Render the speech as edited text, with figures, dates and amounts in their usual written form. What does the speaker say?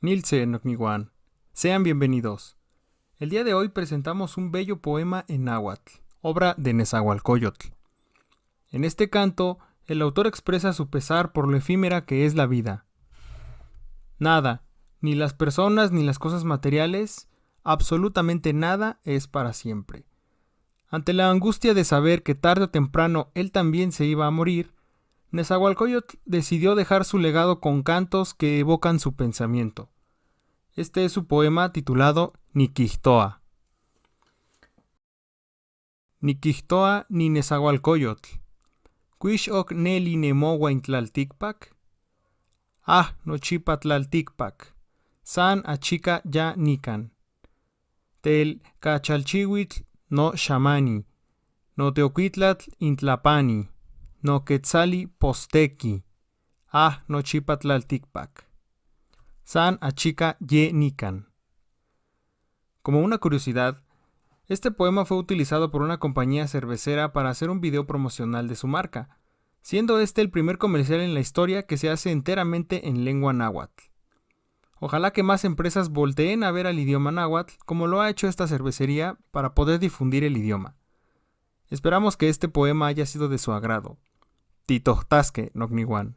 Nilce Nocniwan. Sean bienvenidos. El día de hoy presentamos un bello poema en náhuatl, obra de Nezahualcóyotl. En este canto, el autor expresa su pesar por lo efímera que es la vida. Nada, ni las personas ni las cosas materiales, absolutamente nada es para siempre. Ante la angustia de saber que tarde o temprano él también se iba a morir, Nezahualcóyotl decidió dejar su legado con cantos que evocan su pensamiento. Este es su poema titulado Niquihtoa. Niquihtoa ni Nezahualcóyotl. Cuix oc neli nemohuain tlalticpac. Ah, nochipa tlalticpac. San achica ya nican. Tel cachalchihuitl no xamani. No teoquitlatl intlapani. No quetzali postequi. Ah, nochipa tlalticpac. San achica ye nican. Como una curiosidad, este poema fue utilizado por una compañía cervecera para hacer un video promocional de su marca, siendo este el primer comercial en la historia que se hace enteramente en lengua náhuatl. Ojalá que más empresas volteen a ver al idioma náhuatl como lo ha hecho esta cervecería para poder difundir el idioma. Esperamos que este poema haya sido de su agrado. Titohtasque Nocniwan.